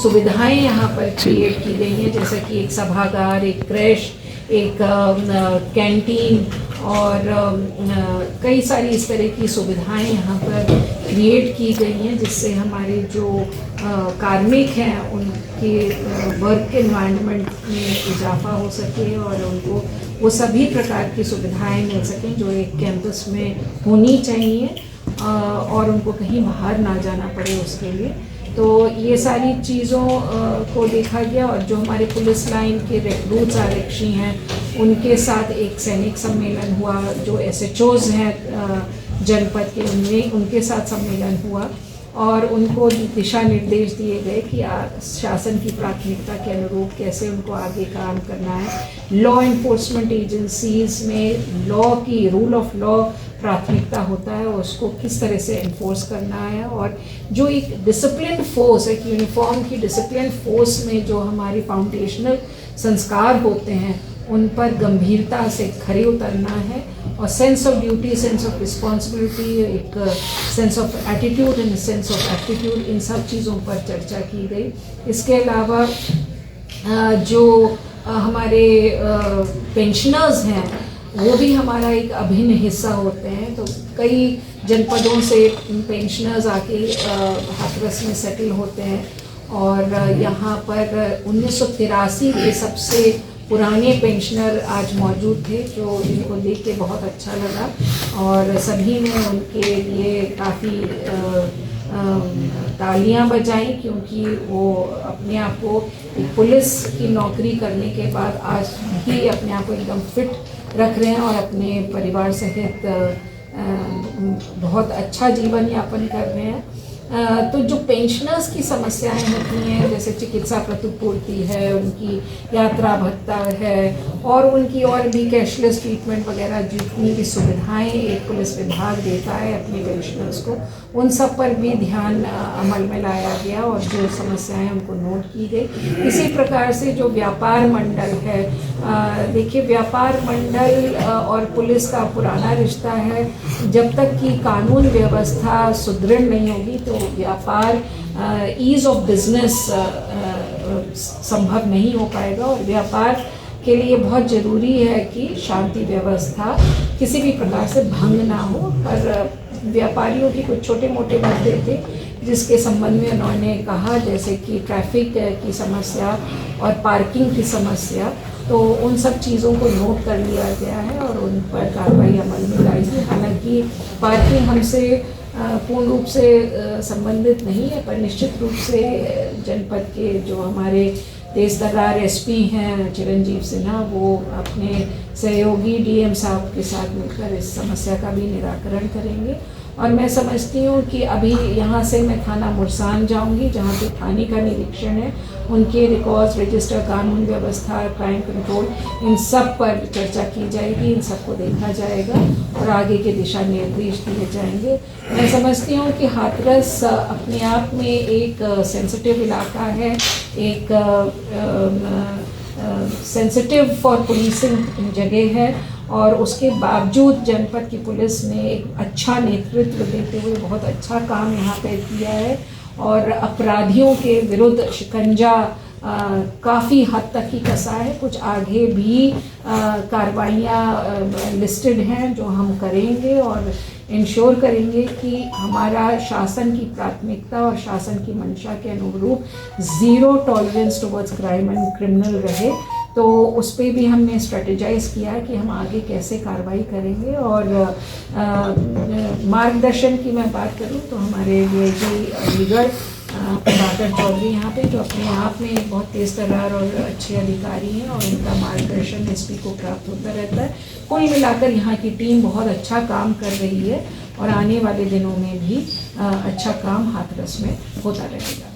सुविधाएं यहाँ पर क्रिएट की गई हैं, जैसे कि एक सभागार, एक क्रैश, एक कैंटीन और कई सारी इस तरह की सुविधाएं यहाँ पर क्रिएट की गई हैं, जिससे हमारे जो कार्मिक हैं उनके वर्क एनवायरनमेंट में इजाफा हो सके और उनको वो सभी प्रकार की सुविधाएं मिल सकें जो एक कैंपस में होनी चाहिए और उनको कहीं बाहर ना जाना पड़े उसके लिए। तो ये सारी चीज़ों को देखा गया। और जो हमारे पुलिस लाइन के रिक्रूट्स आरक्षी हैं उनके साथ एक सैनिक सम्मेलन हुआ, जो SHOs हैं जनपद के उनके साथ सम्मेलन हुआ और उनको दिशा निर्देश दिए गए कि शासन की प्राथमिकता के अनुरूप कैसे उनको आगे काम करना है। लॉ इन्फोर्समेंट एजेंसीज में लॉ की रूल ऑफ लॉ प्राथमिकता होता है और उसको किस तरह से इन्फोर्स करना है, और जो एक डिसिप्लिन फोर्स, एक यूनिफॉर्म की डिसिप्लिन फोर्स में जो हमारी फाउंडेशनल संस्कार होते हैं उन पर गंभीरता से खरे उतरना है और sense of duty, sense of responsibility, एक sense of attitude and sense of aptitude, इन सब चीज़ों पर चर्चा की गई। इसके अलावा जो हमारे पेंशनर्स हैं वो भी हमारा एक अभिन्न हिस्सा होते हैं। तो कई जनपदों से पेंशनर्स आके हाथरस में सेटल होते हैं और यहाँ पर 1983 के सबसे पुराने पेंशनर आज मौजूद थे, जो इनको देख के बहुत अच्छा लगा और सभी ने उनके लिए काफ़ी तालियां बजाई, क्योंकि वो अपने आप को पुलिस की नौकरी करने के बाद आज भी अपने आप को एकदम फिट रख रहे हैं और अपने परिवार सहित बहुत अच्छा जीवन यापन कर रहे हैं। तो जो पेंशनर्स की समस्याएं होती हैं, जैसे चिकित्सा प्रतिपूर्ति है, उनकी यात्रा भत्ता है और उनकी और भी कैशलेस ट्रीटमेंट वगैरह जितनी भी सुविधाएं एक पुलिस विभाग देता है अपने पेंशनर्स को, उन सब पर भी ध्यान अमल में लाया गया और जो समस्याएं उनको नोट की गई। इसी प्रकार से जो व्यापार मंडल है, देखिए व्यापार मंडल और पुलिस का पुराना रिश्ता है। जब तक कि कानून व्यवस्था सुदृढ़ नहीं होगी तो व्यापार, ईज ऑफ बिजनेस संभव नहीं हो पाएगा और व्यापार के लिए बहुत ज़रूरी है कि शांति व्यवस्था किसी भी प्रकार से भंग ना हो। पर व्यापारियों की कुछ छोटे मोटे मुद्दे थे जिसके संबंध में उन्होंने कहा, जैसे कि ट्रैफिक की समस्या और पार्किंग की समस्या, तो उन सब चीज़ों को नोट कर लिया गया है और उन पर कार्रवाई अमल में लाई गई। हालांकि पार्किंग हमसे पूर्ण रूप से संबंधित नहीं है, पर निश्चित रूप से जनपद के जो हमारे तेजतर्रार SP हैं चिरंजीव सिन्हा, वो अपने सहयोगी DM साहब के साथ मिलकर इस समस्या का भी निराकरण करेंगे। और मैं समझती हूँ कि अभी यहाँ से मैं थाना मुरसान जाऊँगी, जहाँ पे थाने का निरीक्षण है, उनके रिकॉर्ड्स, रजिस्टर, कानून व्यवस्था, क्राइम कंट्रोल, इन सब पर चर्चा की जाएगी, इन सबको देखा जाएगा और आगे के दिशा निर्देश दिए जाएंगे। मैं समझती हूँ कि हाथरस अपने आप में एक सेंसिटिव इलाका है, एक सेंसिटिव फॉर पुलिसिंग जगह है और उसके बावजूद जनपद की पुलिस ने एक अच्छा नेतृत्व देते हुए बहुत अच्छा काम यहाँ पे किया है और अपराधियों के विरुद्ध शिकंजा काफ़ी हद तक ही कसा है। कुछ आगे भी कार्रवाइयाँ लिस्टेड हैं जो हम करेंगे और इंश्योर करेंगे कि हमारा शासन की प्राथमिकता और शासन की मंशा के अनुरूप zero tolerance towards crime and criminal रहे। तो उस पर भी हमने स्ट्रेटेजाइज़ किया है कि हम आगे कैसे कार्रवाई करेंगे। और मार्गदर्शन की मैं बात करूं तो हमारे DIG अलीगढ़ प्रभाकर चौधरी यहाँ पे, जो अपने आप में एक बहुत तेज़ तर्रार और अच्छे अधिकारी हैं और उनका मार्गदर्शन SP को प्राप्त होता रहता है। कुल मिलाकर यहाँ की टीम बहुत अच्छा काम कर रही है और आने वाले दिनों में भी अच्छा काम हाथरस में होता रहेगा।